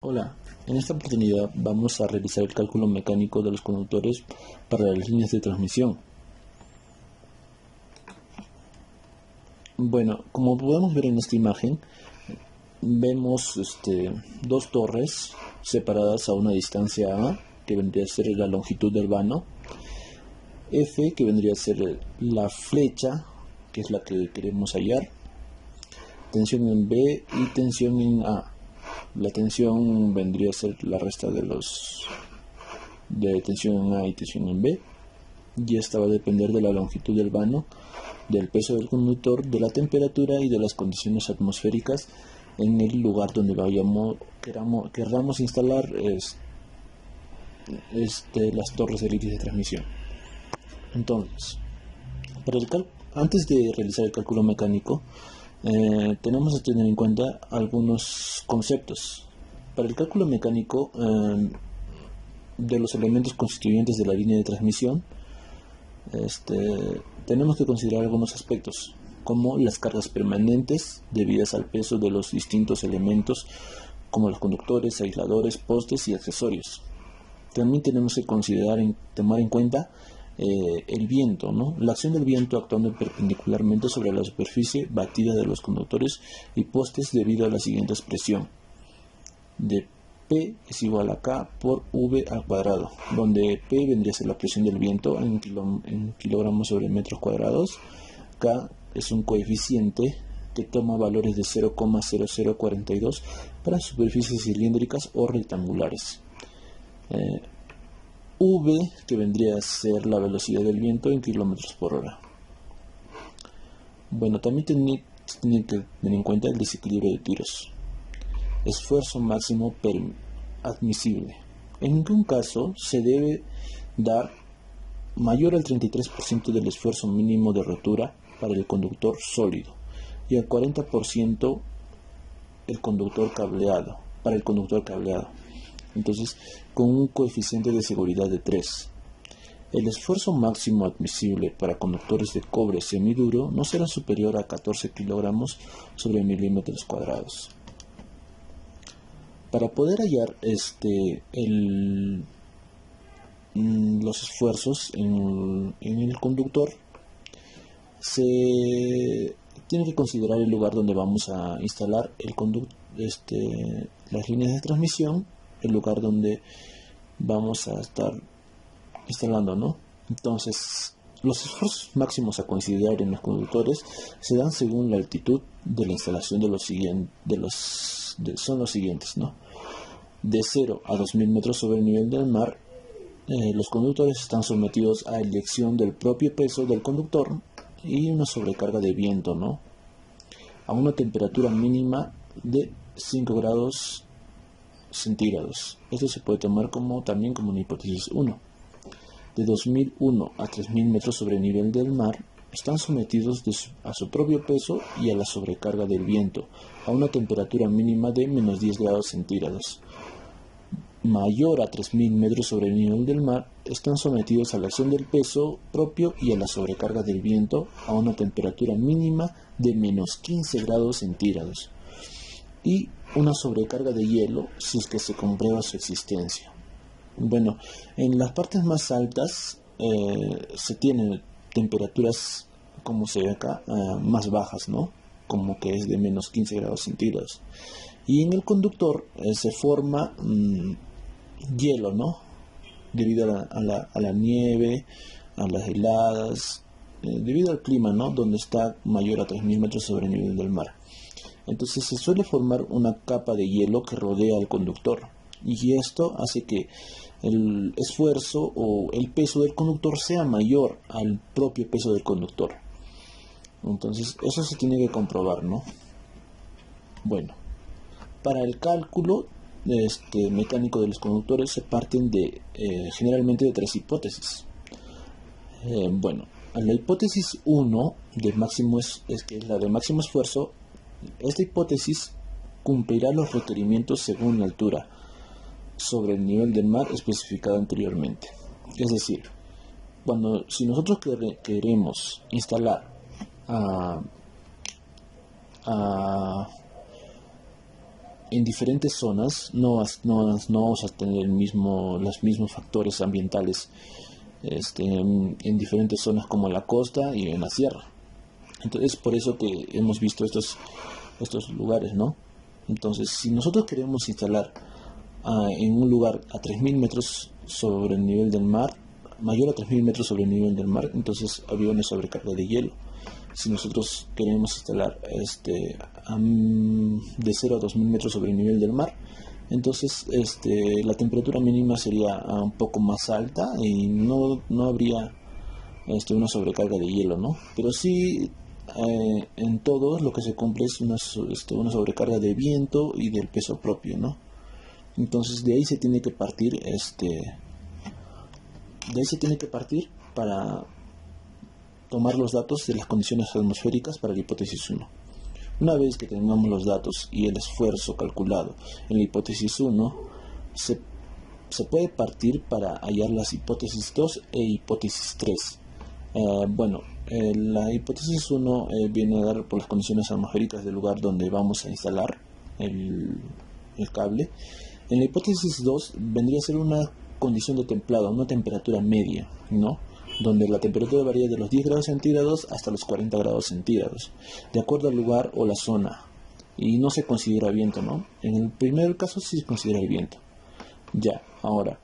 Hola, en esta oportunidad vamos a realizar el cálculo mecánico de los conductores para las líneas de transmisión. Bueno, como podemos ver en esta imagen, vemos dos torres separadas a una distancia A, que vendría a ser la longitud del vano, F, que vendría a ser la flecha, que es la que queremos hallar, tensión en B y tensión en A. La tensión vendría a ser la resta de tensión en A y tensión en B, y esta va a depender de la longitud del vano, del peso del conductor, de la temperatura y de las condiciones atmosféricas en el lugar donde queramos instalar las torres de líneas de transmisión. Entonces, antes de realizar el cálculo mecánico, tenemos que tener en cuenta algunos conceptos. Para el cálculo mecánico de los elementos constituyentes de la línea de transmisión, tenemos que considerar algunos aspectos, como las cargas permanentes debidas al peso de los distintos elementos, como los conductores, aisladores, postes y accesorios. También tenemos que tomar en cuenta el viento, ¿no? La acción del viento actuando perpendicularmente sobre la superficie batida de los conductores y postes debido a la siguiente expresión de P es igual a K por V al cuadrado, donde P vendría a ser la presión del viento en kilogramos sobre metros cuadrados. K es un coeficiente que toma valores de 0,0042 para superficies cilíndricas o rectangulares. V, que vendría a ser la velocidad del viento en kilómetros por hora. Bueno, también tiene que tener en cuenta el desequilibrio de tiros. Esfuerzo máximo admisible. En ningún caso se debe dar mayor al 33% del esfuerzo mínimo de rotura para el conductor sólido y al 40% para el conductor cableado. Entonces, con un coeficiente de seguridad de 3. El esfuerzo máximo admisible para conductores de cobre semiduro no será superior a 14 kilogramos sobre milímetros cuadrados. Para poder hallar los esfuerzos en el conductor, se tiene que considerar el lugar donde vamos a instalar las líneas de transmisión, el lugar donde vamos a estar instalando, ¿no? Entonces, los esfuerzos máximos a considerar en los conductores se dan según la altitud de la instalación son los siguientes, ¿no? De 0 a 2000 metros sobre el nivel del mar, los conductores están sometidos a elección del propio peso del conductor y una sobrecarga de viento, ¿no? A una temperatura mínima de 5 grados centígrados. Esto se puede tomar también como una hipótesis 1. De 2001 a 3000 metros sobre el nivel del mar, están sometidos a su propio peso y a la sobrecarga del viento, a una temperatura mínima de menos 10 grados centígrados. Mayor a 3000 metros sobre el nivel del mar, están sometidos a la acción del peso propio y a la sobrecarga del viento, a una temperatura mínima de menos 15 grados centígrados. Y una sobrecarga de hielo si es que se comprueba su existencia. Bueno, en las partes más altas se tienen temperaturas, como se ve acá, más bajas, ¿no? Como que es de menos 15 grados centígrados. Y en el conductor se forma hielo, ¿no? Debido a la nieve, a las heladas, debido al clima, ¿no? Donde está mayor a 3000 metros sobre el nivel del mar. Entonces se suele formar una capa de hielo que rodea al conductor, y esto hace que el esfuerzo o el peso del conductor sea mayor al propio peso del conductor. Entonces eso se tiene que comprobar, ¿no? Bueno, para el cálculo mecánico de los conductores se parten generalmente de 3 hipótesis. Bueno, la hipótesis 1 que es la de máximo esfuerzo. Esta hipótesis cumplirá los requerimientos según la altura sobre el nivel del mar especificado anteriormente. Es decir, si nosotros queremos instalar en diferentes zonas no vamos a tener los mismos factores ambientales en diferentes zonas como la costa y en la sierra. Entonces por eso que hemos visto estos lugares, ¿no? Entonces si nosotros queremos instalar en un lugar a 3000 metros sobre el nivel del mar, mayor a 3000 metros sobre el nivel del mar, entonces había una sobrecarga de hielo. Si nosotros queremos instalar de 0 a 2000 metros sobre el nivel del mar, entonces la temperatura mínima sería un poco más alta y no habría una sobrecarga de hielo, ¿no? Pero sí, en todo lo que se cumple es una sobrecarga de viento y del peso propio, ¿no? Entonces de ahí se tiene que partir para tomar los datos de las condiciones atmosféricas para la hipótesis 1. Una vez que tengamos los datos y el esfuerzo calculado en la hipótesis 1, se puede partir para hallar las hipótesis 2 e hipótesis 3. La hipótesis 1 viene a dar por las condiciones atmosféricas del lugar donde vamos a instalar el cable. En la hipótesis 2 vendría a ser una condición de templado, una temperatura media, ¿no? Donde la temperatura varía de los 10 grados centígrados hasta los 40 grados centígrados, de acuerdo al lugar o la zona, y no se considera viento, ¿no? En el primer caso sí se considera el viento. Ya, ahora,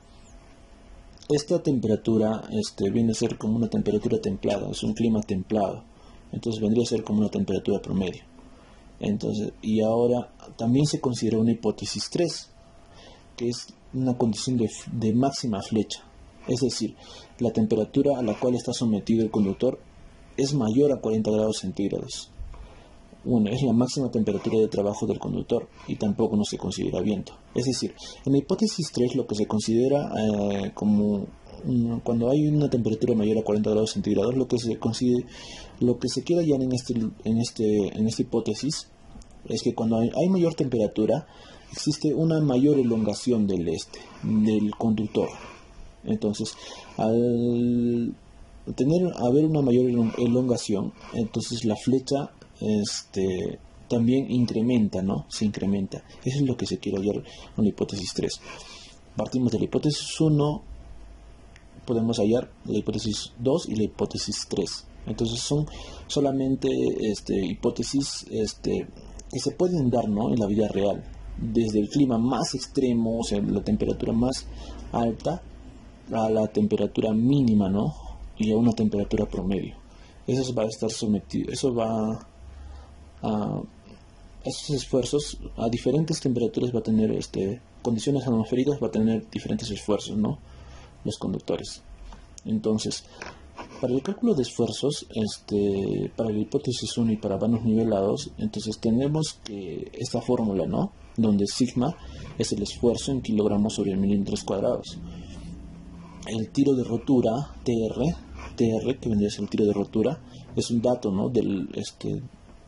esta temperatura viene a ser como una temperatura templada, es un clima templado, entonces vendría a ser como una temperatura promedio. Entonces, y ahora también se considera una hipótesis 3, que es una condición de máxima flecha. Es decir, la temperatura a la cual está sometido el conductor es mayor a 40 grados centígrados. Es la máxima temperatura de trabajo del conductor y tampoco no se considera viento. Es decir, en la hipótesis 3 lo que se considera como cuando hay una temperatura mayor a 40 grados centígrados, lo que se quiere hallar en esta hipótesis es que cuando hay mayor temperatura existe una mayor elongación del conductor. Entonces, al haber una mayor elongación, entonces la flecha también incrementa, ¿no? Se incrementa. Eso es lo que se quiere hallar en la hipótesis 3. Partimos de la hipótesis 1, podemos hallar la hipótesis 2 y la hipótesis 3. Entonces son solamente hipótesis que se pueden dar, ¿no? En la vida real. Desde el clima más extremo, o sea, la temperatura más alta, a la temperatura mínima, ¿no? Y a una temperatura promedio. Eso va a estar sometido, esos esfuerzos a diferentes temperaturas va a tener condiciones atmosféricas, va a tener diferentes esfuerzos, ¿no? Los conductores. Entonces, para el cálculo de esfuerzos, para la hipótesis 1 y para vanos nivelados, entonces tenemos que esta fórmula, ¿no? Donde sigma es el esfuerzo en kilogramos sobre milímetros cuadrados. El tiro de rotura, TR, que vendría a ser el tiro de rotura, es un dato, ¿no?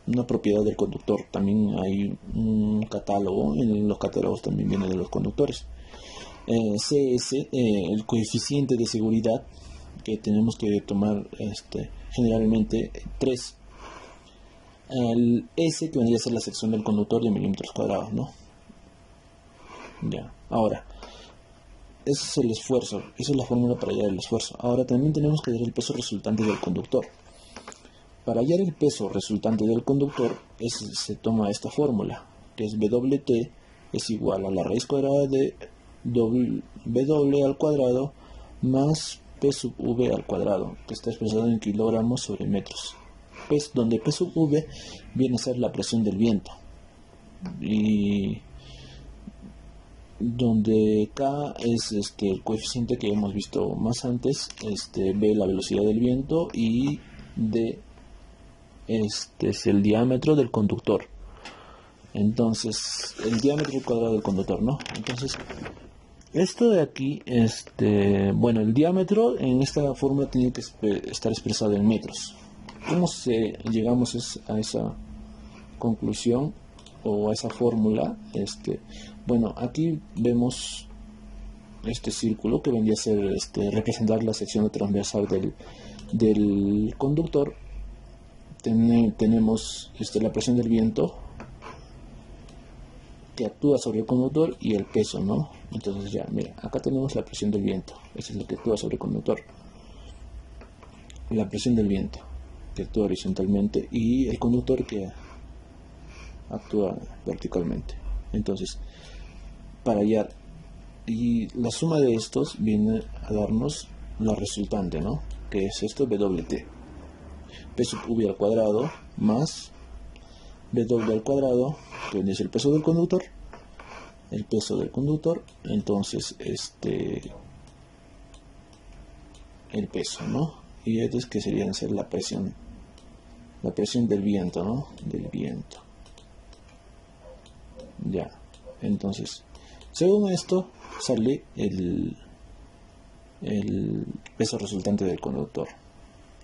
Una propiedad del conductor. También hay un catálogo, en los catálogos también viene de los conductores. CS, el coeficiente de seguridad, que tenemos que tomar generalmente 3. El S, que vendría a ser la sección del conductor de milímetros cuadrados, ¿no? Ya, ahora, ese es el esfuerzo, esa es la fórmula para hallar el esfuerzo. Ahora también tenemos que hallar el peso resultante del conductor. Para hallar el peso resultante del conductor se toma esta fórmula, que es WT es igual a la raíz cuadrada de W al cuadrado más P sub V al cuadrado, que está expresado en kilogramos sobre metros. Donde P sub V viene a ser la presión del viento. Y donde K es el coeficiente que hemos visto más antes, B la velocidad del viento y D es el diámetro del conductor. Entonces, el diámetro al cuadrado del conductor, ¿no? Entonces, esto de aquí, el diámetro en esta fórmula tiene que estar expresado en metros. ¿Cómo llegamos a esa conclusión o a esa fórmula? Aquí vemos este círculo que vendría a ser representar la sección transversal del conductor. Tenemos la presión del viento que actúa sobre el conductor y el peso, ¿no? Entonces ya, mira, acá tenemos la presión del viento, eso es lo que actúa sobre el conductor. La presión del viento, que actúa horizontalmente, y el conductor que actúa verticalmente. Entonces, para hallar, y la suma de estos viene a darnos la resultante, ¿no? Que es esto, WT. P sub V al cuadrado más W al cuadrado, que es el peso del conductor. El peso del conductor, entonces el peso, ¿no? Y esto es que sería ser la presión del viento, ¿no? Del viento. Ya, entonces, según esto, sale el peso resultante del conductor.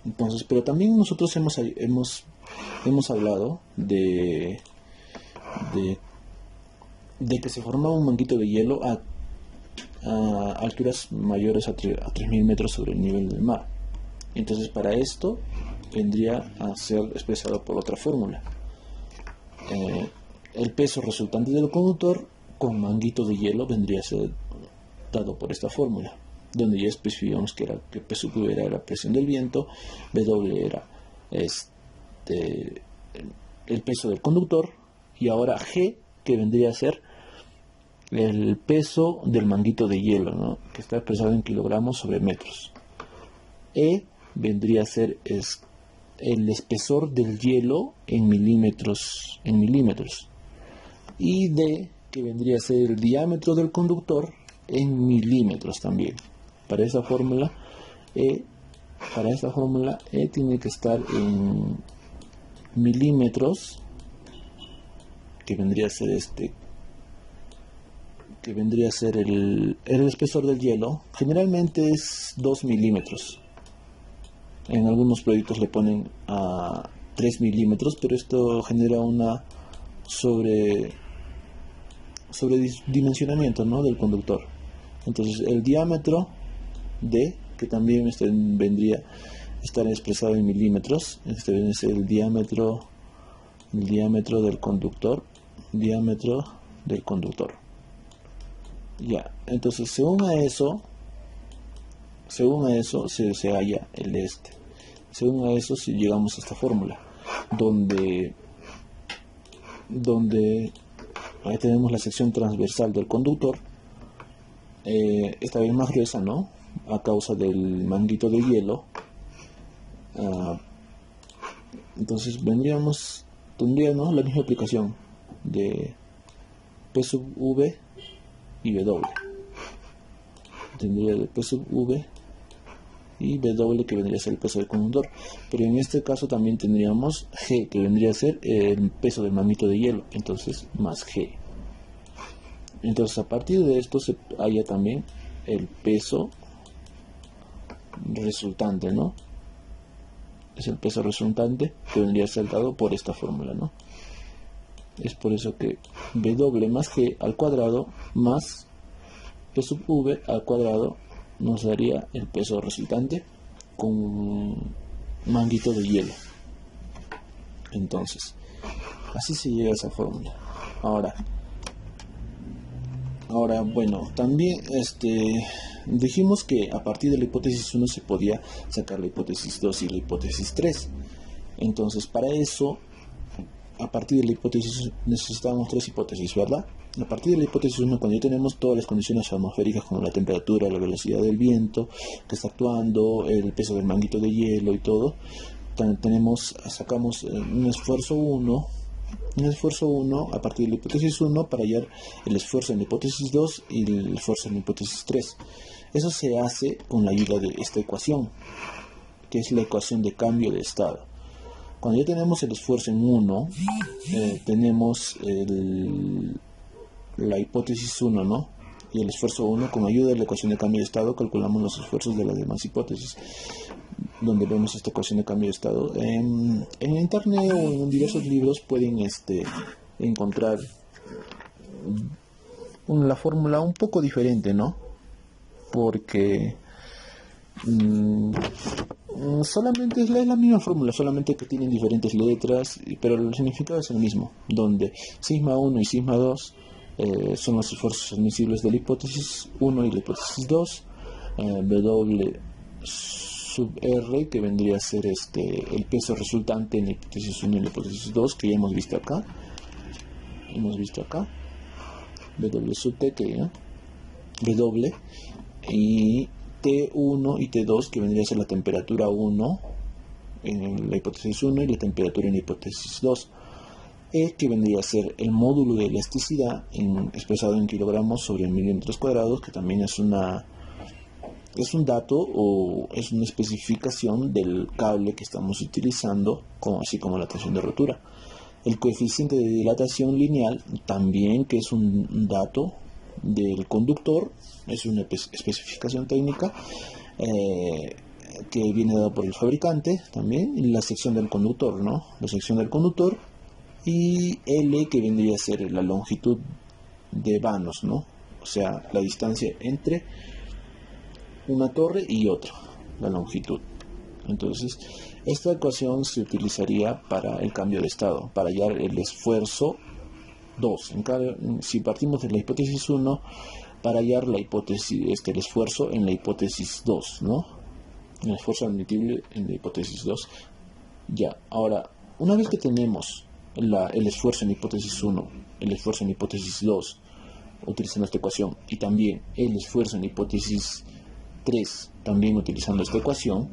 Entonces, pero también nosotros hemos hablado de que se formaba un manguito de hielo a alturas mayores a 3.000 metros sobre el nivel del mar. Entonces, para esto vendría a ser expresado por otra fórmula. El peso resultante del conductor con manguito de hielo vendría a ser dado por esta fórmula, donde ya especificamos que P sub V era la presión del viento, W era el peso del conductor, y ahora G, que vendría a ser el peso del manguito de hielo, ¿no? Que está expresado en kilogramos sobre metros. E vendría a ser el espesor del hielo en milímetros. Y D, que vendría a ser el diámetro del conductor en milímetros también. Para esa fórmula E tiene que estar en milímetros, que vendría a ser el espesor del hielo. Generalmente es 2 milímetros. En algunos proyectos le ponen a 3 milímetros, pero esto genera una sobredimensionamiento, ¿no?, del conductor. Entonces el diámetro D, que también vendría a estar expresado en milímetros, es el diámetro del conductor. Ya, entonces según a eso se halla el según a eso, si llegamos a esta fórmula, donde ahí tenemos la sección transversal del conductor, esta vez más gruesa, ¿no?, a causa del manguito de hielo. Entonces tendríamos la misma aplicación de P sub V y W. Tendría el P sub V y W, que vendría a ser el peso del conductor, pero en este caso también tendríamos G, que vendría a ser el peso del manguito de hielo, entonces más G. Entonces a partir de esto se halla también el peso resultante, ¿no? Es el peso resultante que vendría a ser dado por esta fórmula, ¿no? Es por eso que W más G al cuadrado más P sub V al cuadrado nos daría el peso resultante con un manguito de hielo. Entonces, así se llega a esa fórmula. Ahora, bueno, también dijimos que a partir de la hipótesis 1 se podía sacar la hipótesis 2 y la hipótesis 3. Entonces, para eso, a partir de la hipótesis necesitábamos 3 hipótesis, ¿verdad? A partir de la hipótesis 1, cuando ya tenemos todas las condiciones atmosféricas como la temperatura, la velocidad del viento que está actuando, el peso del manguito de hielo y todo, sacamos un esfuerzo 1 a partir de la hipótesis 1 para hallar el esfuerzo en la hipótesis 2 y el esfuerzo en la hipótesis 3. Eso se hace con la ayuda de esta ecuación, que es la ecuación de cambio de estado. Cuando ya tenemos el esfuerzo en 1, tenemos la hipótesis 1, ¿no?, y el esfuerzo 1, con ayuda de la ecuación de cambio de estado calculamos los esfuerzos de las demás hipótesis, donde vemos esta ecuación de cambio de estado. En internet o en diversos libros pueden encontrar la fórmula un poco diferente, ¿no?, porque solamente es la misma fórmula, solamente que tienen diferentes letras, pero el significado es el mismo, donde sigma 1 y sigma 2 son los esfuerzos admisibles de la hipótesis 1 y la hipótesis 2. W sub R, que vendría a ser el peso resultante en la hipótesis 1 y la hipótesis 2, que ya hemos visto acá. W sub T, que W, y T1 y T2, que vendría a ser la temperatura 1 en la hipótesis 1 y la temperatura en la hipótesis 2. E, que vendría a ser el módulo de elasticidad expresado en kilogramos sobre milímetros cuadrados, que también es un dato o es una especificación del cable que estamos utilizando, así como la tensión de rotura. El coeficiente de dilatación lineal, también, que es un dato del conductor, es una especificación técnica que viene dado por el fabricante también. La sección del conductor, ¿no? La sección del conductor. Y L, que vendría a ser la longitud de vanos, ¿no? O sea, la distancia entre una torre y otra, la longitud. Entonces, esta ecuación se utilizaría para el cambio de estado, para hallar el esfuerzo 2. Si partimos de la hipótesis 1, para hallar el esfuerzo en la hipótesis 2, ¿no? El esfuerzo admitible en la hipótesis 2. Ya, ahora, una vez que tenemos el esfuerzo en la hipótesis 1, el esfuerzo en la hipótesis 2, utilizando esta ecuación, y también el esfuerzo en la hipótesis 3, también utilizando esta ecuación,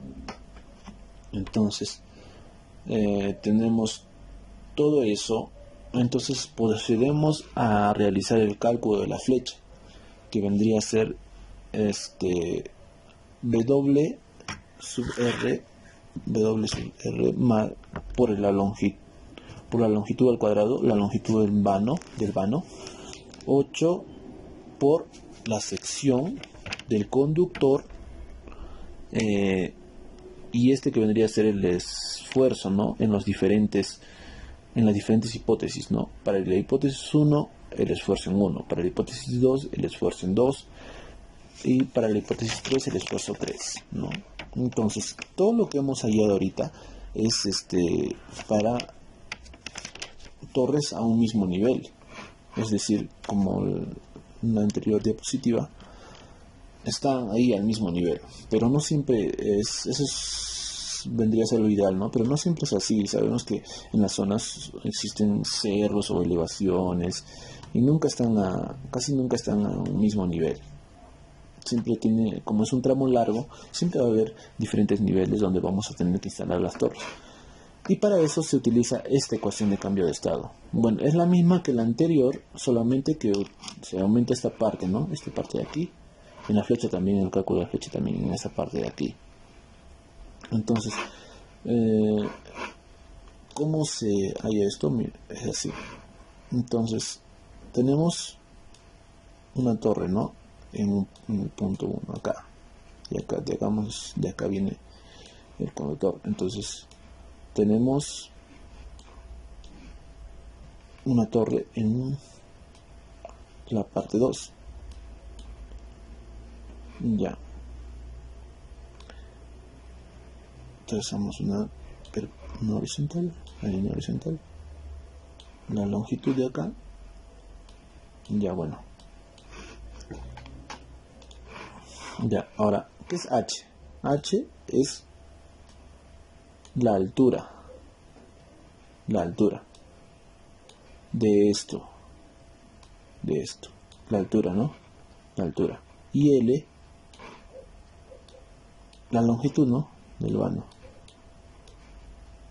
entonces tenemos todo eso. Entonces procedemos a realizar el cálculo de la flecha, que vendría a ser W sub R por la longitud al cuadrado, la longitud del vano, 8 por la sección del conductor, y que vendría a ser el esfuerzo, ¿no? En las diferentes hipótesis, ¿no? Para la hipótesis 1, el esfuerzo en 1, para la hipótesis 2, el esfuerzo en 2, y para la hipótesis 3, el esfuerzo 3, ¿no? Entonces, todo lo que hemos hallado ahorita es para torres a un mismo nivel, es decir, como en la anterior diapositiva, están ahí al mismo nivel, pero no siempre vendría a ser lo ideal, ¿no? Pero no siempre es así. Sabemos que en las zonas existen cerros o elevaciones y casi nunca están a un mismo nivel. Siempre como es un tramo largo, siempre va a haber diferentes niveles donde vamos a tener que instalar las torres. Y para eso se utiliza esta ecuación de cambio de estado. Bueno, es la misma que la anterior, solamente que se aumenta esta parte, ¿no? Esta parte de aquí. En la flecha también, en el cálculo de la flecha también, en esta parte de aquí. Entonces, ¿cómo se halla esto? Mira, es así. Entonces, tenemos una torre, ¿no? En un punto 1 acá. Y acá, de acá viene el conductor. Entonces, tenemos una torre en la parte 2. Ya. Trazamos una horizontal, la línea horizontal, la longitud de acá. Ya, bueno. Ya, ahora, ¿qué es H? H es la altura de esto, la altura, ¿no? La altura. Y L, la longitud, ¿no? Del vano.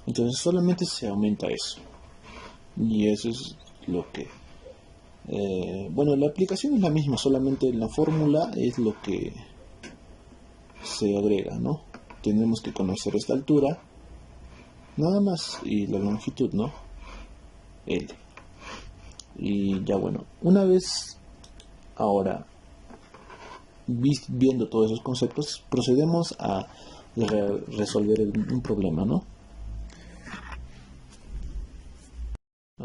Entonces solamente se aumenta eso, y eso es lo que bueno, la aplicación es la misma, solamente la fórmula es lo que se agrega, ¿no? Tenemos que conocer esta altura nada más, y la longitud, ¿no? L. Y ya, bueno, una vez ahora viendo todos esos conceptos, procedemos a resolver un problema, ¿no?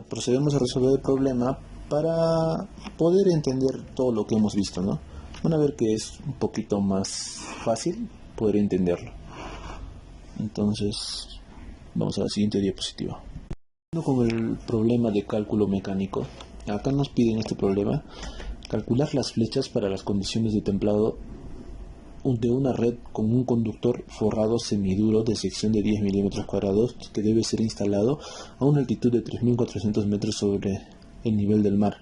Procedemos a resolver el problema para poder entender todo lo que hemos visto, ¿no? Van a ver que es un poquito más fácil poder entenderlo. Entonces, vamos a la siguiente diapositiva. Con el problema de cálculo mecánico, Acá nos piden este problema, calcular las flechas para las condiciones de templado de una red con un conductor forrado semiduro de sección de 10 milímetros cuadrados que debe ser instalado a una altitud de 3.400 metros sobre el nivel del mar.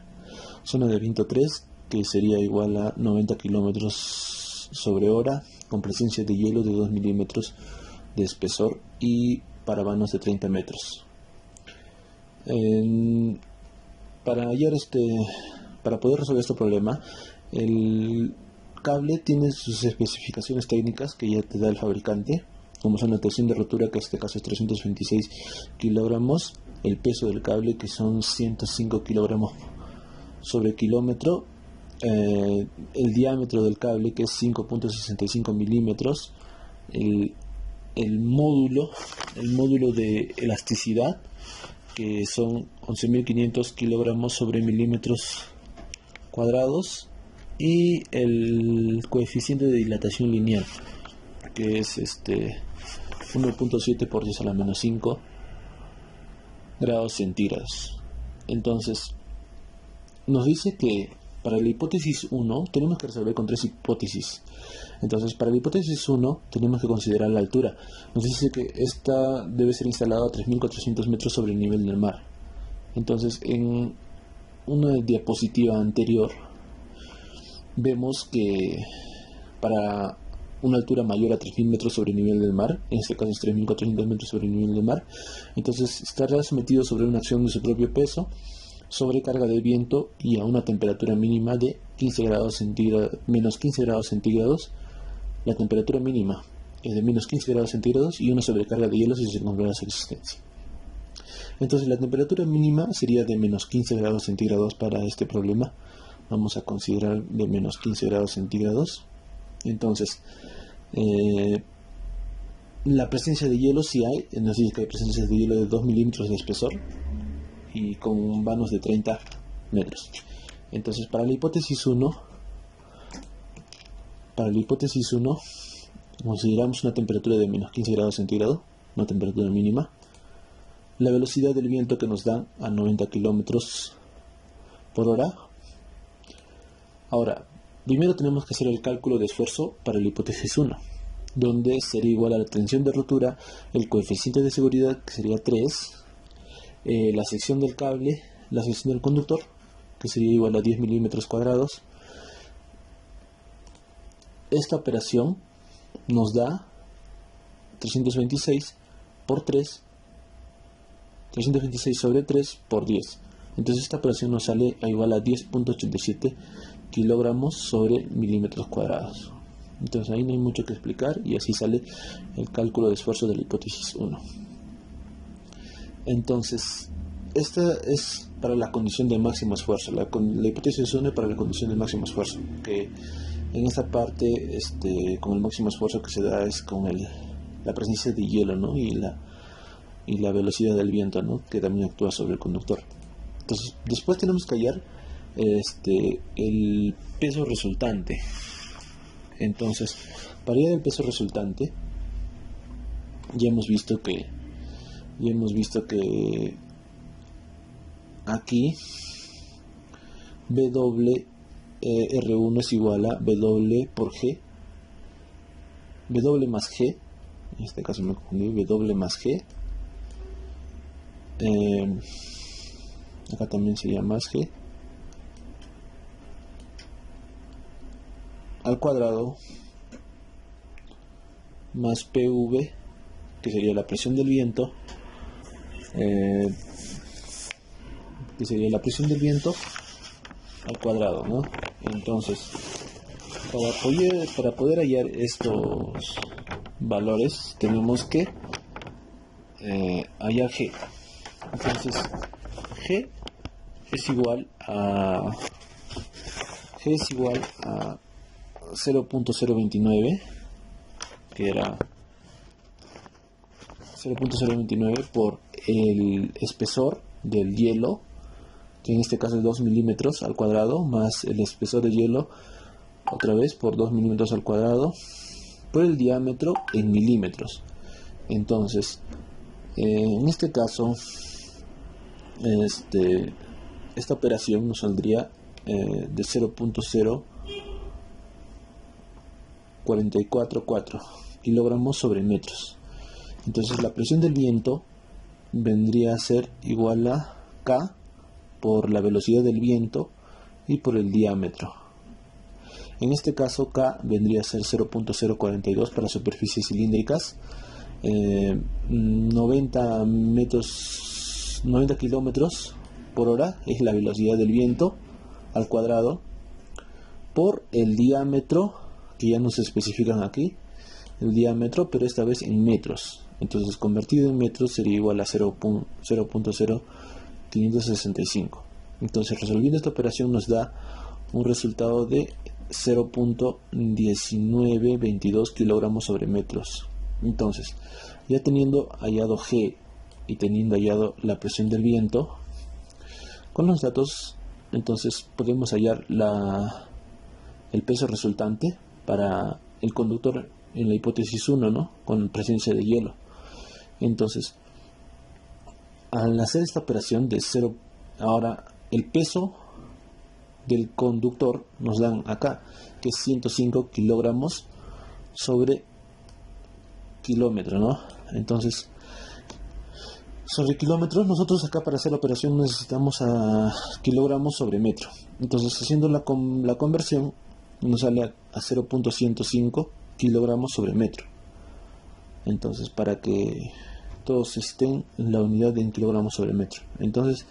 Zona de viento 3, que sería igual a 90 kilómetros sobre hora, con presencia de hielo de 2 milímetros de espesor y paravanos de 30 metros. Para poder resolver este problema, el cable tiene sus especificaciones técnicas que ya te da el fabricante, como son la tensión de rotura, que en este caso es 326 kilogramos, el peso del cable, que son 105 kilogramos sobre kilómetro, el diámetro del cable, que es 5.65 milímetros, el módulo de elasticidad, que son 11.500 kilogramos sobre milímetros cuadrados, y el coeficiente de dilatación lineal, que es 1.7 por 10 a la menos 5 grados centígrados. Entonces nos dice que para la hipótesis 1 tenemos que resolver con tres hipótesis. Entonces, para la hipótesis 1 tenemos que considerar la altura. Nos dice que esta debe ser instalada a 3.400 metros sobre el nivel del mar. Entonces, en una diapositiva anterior vemos que para una altura mayor a 3.000 metros sobre el nivel del mar, en este caso es 3.400 metros sobre el nivel del mar, entonces estará sometido sobre una acción de su propio peso, sobrecarga de viento y a una temperatura mínima de 15 grados centígrados, menos 15 grados centígrados. La temperatura mínima es de menos 15 grados centígrados y una sobrecarga de hielo si se comprueba su existencia. Entonces la temperatura mínima sería de menos 15 grados centígrados para este problema. Vamos a considerar de menos 15 grados centígrados. Entonces, la presencia de hielo sí hay, nos dice que hay presencia de hielo de 2 milímetros de espesor y con vanos de 30 metros. Entonces, para la hipótesis 1, consideramos una temperatura de menos 15 grados centígrados, una temperatura mínima. La velocidad del viento que nos dan a 90 kilómetros por hora. Ahora, primero tenemos que hacer el cálculo de esfuerzo para la hipótesis 1, donde sería igual a la tensión de rotura, el coeficiente de seguridad, que sería 3, la sección del cable, la sección del conductor, que sería igual a 10 milímetros cuadrados. Esta operación nos da 326 por 3, 326 sobre 3 por 10. Entonces esta operación nos sale a igual a 10.87 kilogramos sobre milímetros cuadrados. Entonces ahí no hay mucho que explicar y así sale el cálculo de esfuerzo de la hipótesis 1. Entonces, esta es para la condición de máximo esfuerzo. La hipótesis 1 es para la condición de máximo esfuerzo, que en esta parte con el máximo esfuerzo que se da es con la presencia de hielo, ¿no? y la velocidad del viento, ¿no? Que también actúa sobre el conductor. Entonces, después tenemos que hallar el peso resultante. Entonces, para hallar el peso resultante, ya hemos visto que aquí R1 es igual a W por G, W más G, en este caso me confundí, W más G, acá también sería más G, al cuadrado, más PV, que sería la presión del viento, al cuadrado, ¿no? Entonces, para poder hallar estos valores tenemos que hallar G. Entonces, G es igual a 0.029, que era 0.029 por el espesor del hielo, que en este caso es 2 milímetros al cuadrado, más el espesor de hielo otra vez por 2 milímetros al cuadrado, por el diámetro en milímetros. Entonces, en este caso, esta operación nos saldría de 0.0444 kilogramos sobre metros. Entonces la presión del viento vendría a ser igual a K por la velocidad del viento y por el diámetro. En este caso K vendría a ser 0.042 para superficies cilíndricas, 90 kilómetros por hora es la velocidad del viento al cuadrado, por el diámetro, que ya nos especifican aquí, el diámetro, pero esta vez en metros. Entonces convertido en metros sería igual a 0.0565. Entonces resolviendo esta operación nos da un resultado de 0.1922 kilogramos sobre metros. Entonces, ya teniendo hallado G y teniendo hallado la presión del viento, con los datos entonces podemos hallar el peso resultante para el conductor en la hipótesis 1, ¿no? Con presencia de hielo. Entonces, al hacer esta operación de 0, ahora el peso del conductor nos dan acá, que es 105 kilogramos sobre kilómetro, ¿no? Entonces, sobre kilómetros, nosotros acá para hacer la operación necesitamos a kilogramos sobre metro. Entonces, haciendo la conversión, nos sale a 0.105 kilogramos sobre metro. Entonces, para que todos estén en la unidad en kilogramos sobre metro. Entonces,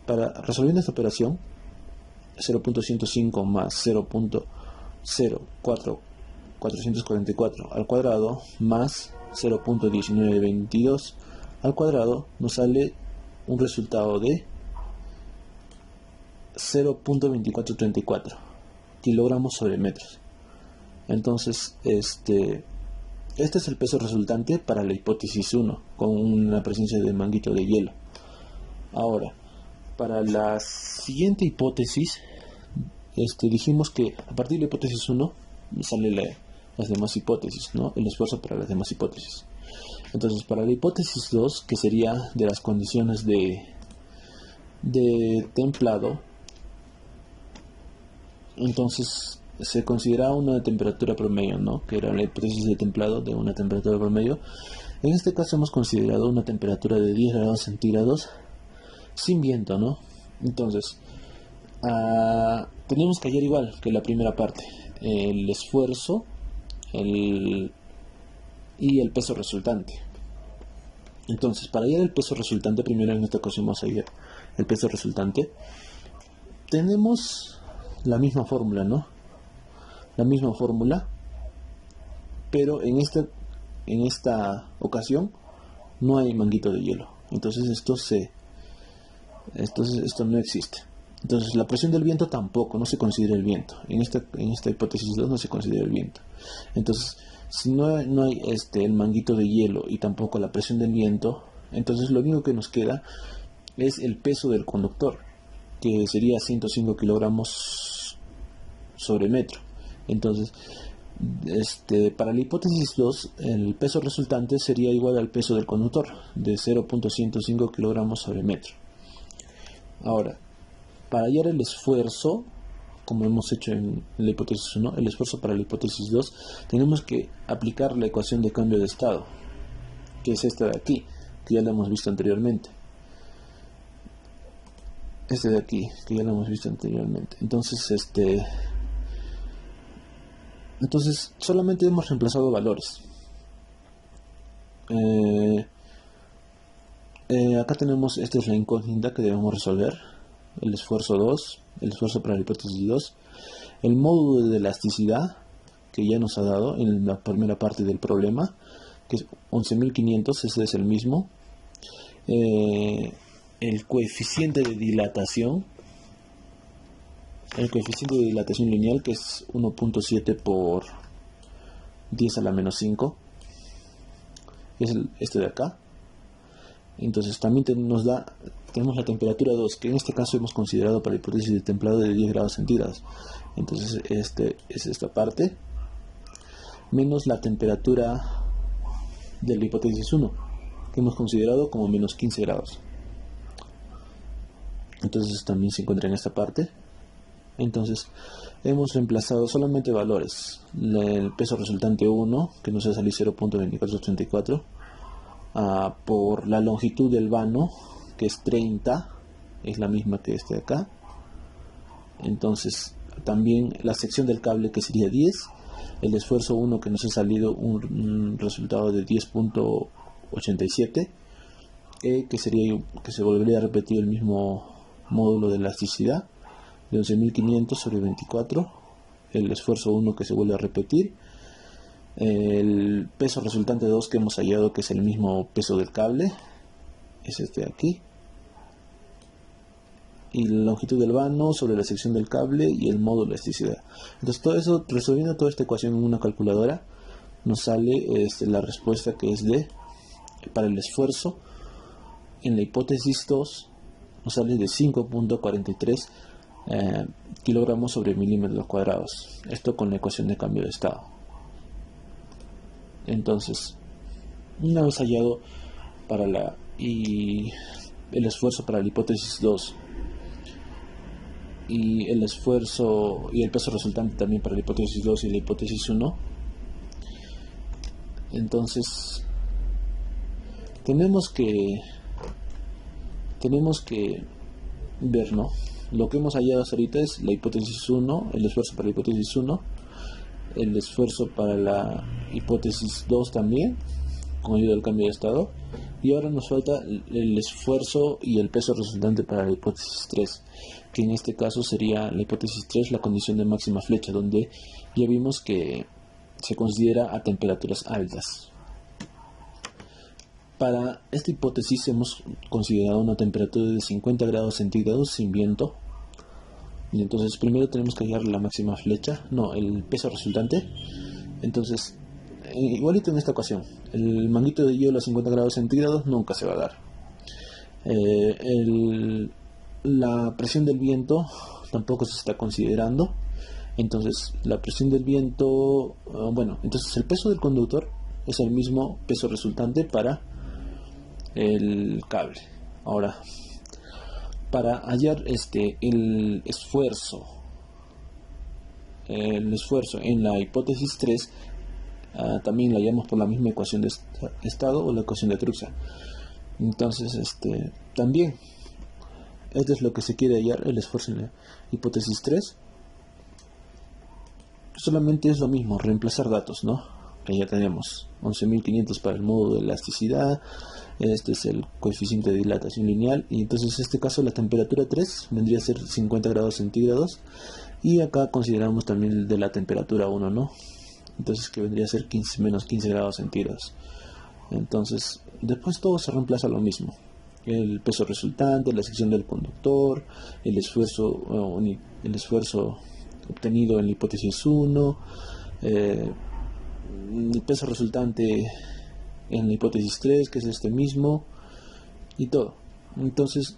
resolviendo esta operación, 0.105 más 0.04444 al cuadrado más 0.1922 al cuadrado nos sale un resultado de 0.2434 kilogramos sobre metros. Entonces este es el peso resultante para la hipótesis 1 con una presencia de manguito de hielo. Ahora, para la siguiente hipótesis, dijimos que a partir de la hipótesis 1 sale las demás hipótesis, ¿no? El esfuerzo para las demás hipótesis. Entonces, para la hipótesis 2, que sería de las condiciones de templado, entonces se consideraba una temperatura promedio, ¿no? Que era la hipótesis de templado de una temperatura promedio. En este caso hemos considerado una temperatura de 10 grados centígrados sin viento, ¿no? Entonces, tenemos que hallar igual que la primera parte, el esfuerzo y el peso resultante. Entonces, para hallar el peso resultante, primero en esta ocasión vamos a hallar el peso resultante. Tenemos la misma fórmula, ¿no? La misma fórmula, pero en esta ocasión no hay manguito de hielo. Entonces esto no existe. Entonces la presión del viento tampoco, no se considera el viento. En esta hipótesis 2 no se considera el viento. Entonces, si no hay el manguito de hielo y tampoco la presión del viento, entonces lo único que nos queda es el peso del conductor, que sería 105 kilogramos sobre metro. Entonces, para la hipótesis 2, el peso resultante sería igual al peso del conductor, de 0.105 kilogramos sobre metro. Ahora, para hallar el esfuerzo, como hemos hecho en la hipótesis 1, el esfuerzo para la hipótesis 2, tenemos que aplicar la ecuación de cambio de estado, que es esta de aquí, que ya la hemos visto anteriormente. Este de aquí, que ya lo hemos visto anteriormente. Entonces solamente hemos reemplazado valores. Acá tenemos, esta es la incógnita que debemos resolver. El esfuerzo 2, el esfuerzo para la hipótesis 2, el módulo de elasticidad que ya nos ha dado en la primera parte del problema, que es 11.500, ese es el mismo. El coeficiente de dilatación, lineal, que es 1.7 por 10 a la menos 5, es este de acá. Entonces también tenemos la temperatura 2, que en este caso hemos considerado para la hipótesis de templado de 10 grados centígrados. Entonces es esta parte, menos la temperatura de la hipótesis 1, que hemos considerado como menos 15 grados. entonces también se encuentra en esta parte. Entonces hemos reemplazado solamente valores: el peso resultante 1, que nos va a salir 0.2484, por la longitud del vano, que es 30, es la misma que este de acá. Entonces también la sección del cable, que sería 10, el esfuerzo 1, que nos ha salido un resultado de 10.87, que sería, que se volvería a repetir el mismo módulo de elasticidad de 11.500 sobre 24, el esfuerzo 1, que se vuelve a repetir, el peso resultante 2, que hemos hallado que es el mismo peso del cable, es este de aquí, y la longitud del vano sobre la sección del cable y el módulo de elasticidad. Entonces todo eso, resolviendo toda esta ecuación en una calculadora, nos sale la respuesta, que es para el esfuerzo en la hipótesis 2, nos sale de 5.43 kilogramos sobre milímetros cuadrados. Esto con la ecuación de cambio de estado. Entonces, una vez hallado el esfuerzo para la hipótesis 2 y el esfuerzo y el peso resultante también para la hipótesis 2 y la hipótesis 1, entonces tenemos que ver, ¿no? Lo que hemos hallado hasta ahorita es la hipótesis 1, el esfuerzo para la hipótesis 1, el esfuerzo para la hipótesis 2 también, con ayuda del cambio de estado, y ahora nos falta el esfuerzo y el peso resultante para la hipótesis 3, que en este caso sería la hipótesis 3, la condición de máxima flecha, donde ya vimos que se considera a temperaturas altas. Para esta hipótesis hemos considerado una temperatura de 50 grados centígrados sin viento. Y entonces primero tenemos que hallar la máxima flecha, el peso resultante. Entonces, igualito en esta ocasión, el manguito de hielo a 50 grados centígrados nunca se va a dar. La presión del viento tampoco se está considerando. Entonces, la presión del viento, entonces el peso del conductor es el mismo peso resultante para el cable. Ahora, para hallar el esfuerzo en la hipótesis 3, también la hallamos por la misma ecuación de estado o la ecuación de Truxa. Entonces también esto es lo que se quiere hallar, el esfuerzo en la hipótesis 3. Solamente es lo mismo, reemplazar datos, ¿no? Que ya tenemos 11.500 para el módulo de elasticidad, este es el coeficiente de dilatación lineal, y entonces en este caso la temperatura 3 vendría a ser 50 grados centígrados, y acá consideramos también el de la temperatura 1, ¿no? Entonces, que vendría a ser menos 15 grados centígrados. Entonces después todo se reemplaza lo mismo: el peso resultante, la sección del conductor, el esfuerzo obtenido en la hipótesis 1, el peso resultante en la hipótesis 3, que es este mismo, y todo. Entonces,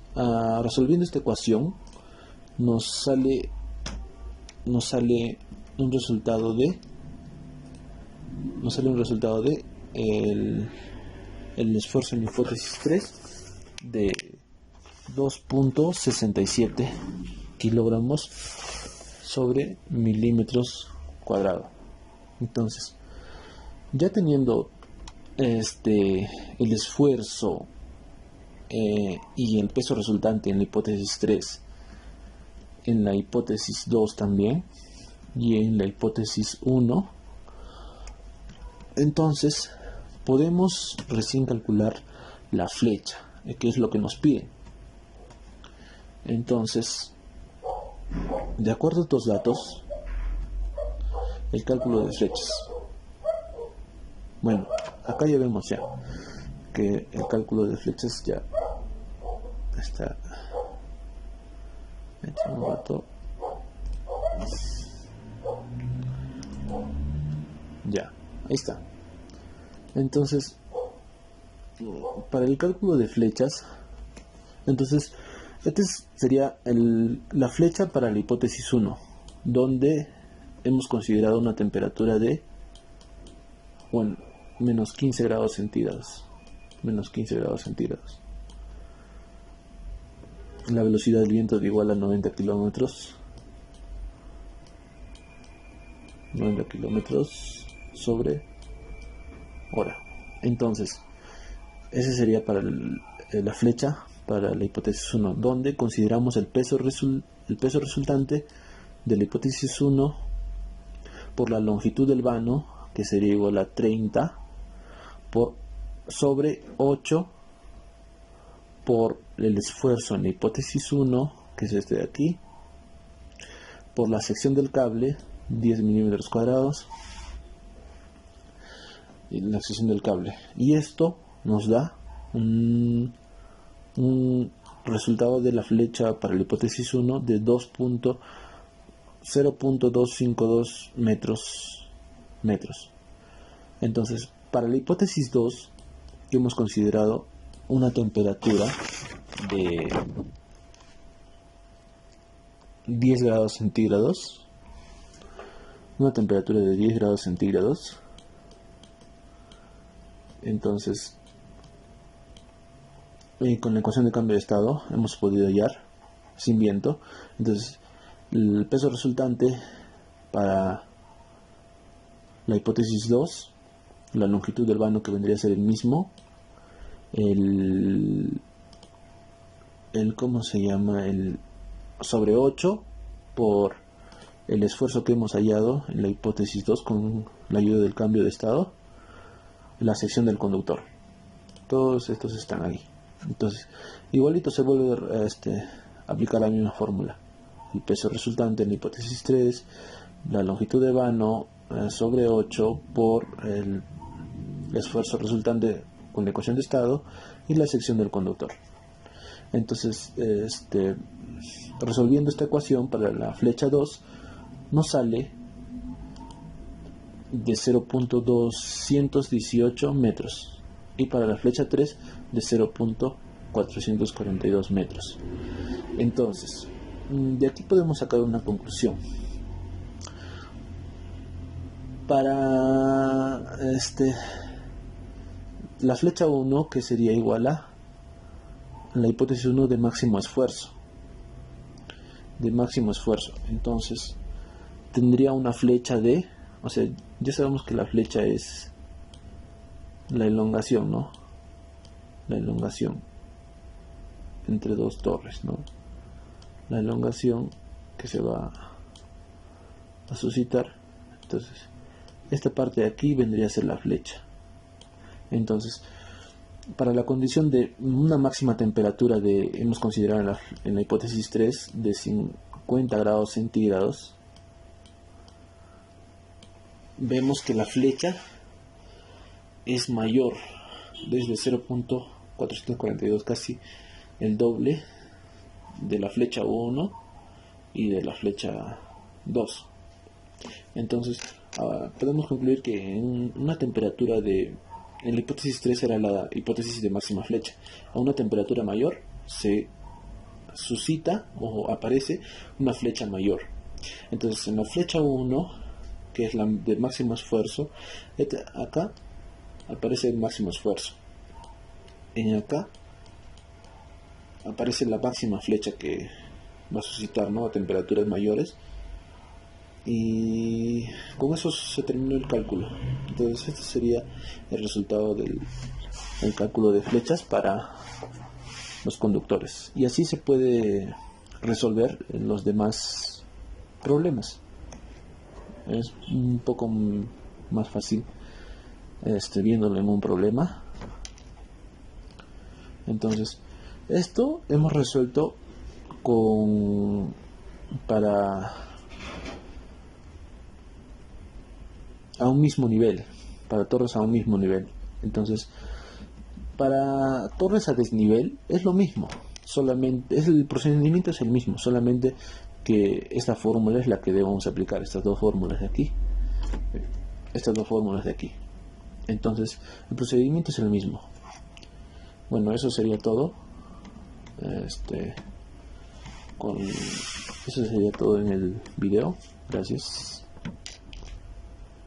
resolviendo esta ecuación, nos sale un resultado de el esfuerzo en la hipótesis 3 de 2.67 kilogramos sobre milímetros cuadrados. Entonces, ya teniendo el esfuerzo y el peso resultante en la hipótesis 3, en la hipótesis 2 también, y en la hipótesis 1, entonces podemos recién calcular la flecha, que es lo que nos piden. Entonces, de acuerdo a estos datos, el cálculo de flechas. Bueno, acá ya vemos ya que el cálculo de flechas ya está. Un rato. Ya, ahí está. Entonces, para el cálculo de flechas, entonces sería la flecha para la hipótesis 1, donde hemos considerado una temperatura de menos 15 grados centígrados. la velocidad del viento es igual a 90 kilómetros sobre hora. Entonces, ese sería para la flecha, para la hipótesis 1, donde consideramos el peso resultante de la hipótesis 1 por la longitud del vano, que sería igual a 30 sobre 8 por el esfuerzo en la hipótesis 1, que es este de aquí, por la sección del cable, 10 milímetros cuadrados, y la sección del cable. Y esto nos da un resultado de la flecha para la hipótesis 1 de 0.252 metros. Entonces, para la hipótesis 2 hemos considerado una temperatura de 10 grados centígrados, Entonces, con la ecuación de cambio de estado hemos podido hallar sin viento. Entonces, el peso resultante para la hipótesis 2, la longitud del vano, que vendría a ser el mismo, ¿cómo se llama? El sobre 8 por el esfuerzo que hemos hallado en la hipótesis 2 con la ayuda del cambio de estado, la sección del conductor. Todos estos están ahí. Entonces, igualito se vuelve a aplicar la misma fórmula. El peso resultante en la hipótesis 3, la longitud de vano sobre 8 por el esfuerzo resultante con la ecuación de estado y la sección del conductor. Entonces, resolviendo esta ecuación para la flecha 2, nos sale de 0.218 metros, y para la flecha 3 de 0.442 metros. Entonces, de aquí podemos sacar una conclusión. Para la flecha 1, que sería igual a la hipótesis 1 de máximo esfuerzo, entonces tendría una flecha de, o sea, ya sabemos que la flecha es la elongación, ¿no? La elongación entre dos torres, ¿no? La elongación que se va a suscitar. Entonces, esta parte de aquí vendría a ser la flecha. Entonces, para la condición de una máxima temperatura hemos considerado en la hipótesis 3 de 50 grados centígrados, vemos que la flecha es mayor, desde 0.442, casi el doble de la flecha 1 y de la flecha 2. Entonces, podemos concluir que en una temperatura en la hipótesis 3 era la hipótesis de máxima flecha. A una temperatura mayor se suscita o aparece una flecha mayor. Entonces, en la flecha 1, que es la de máximo esfuerzo, acá aparece el máximo esfuerzo. En acá aparece la máxima flecha que va a suscitar, ¿no?, a temperaturas mayores. Y con eso se terminó el cálculo. Entonces, este sería el resultado del cálculo de flechas para los conductores. Y así se puede resolver los demás problemas. Es un poco más fácil viéndolo en un problema. Entonces, esto hemos resuelto a un mismo nivel, para torres a un mismo nivel. Entonces, para torres a desnivel es lo mismo, solamente el procedimiento es el mismo, solamente que esta fórmula es la que debemos aplicar, estas dos fórmulas de aquí. Entonces, el procedimiento es el mismo. Bueno, eso sería todo. Eso sería todo en el video. Gracias.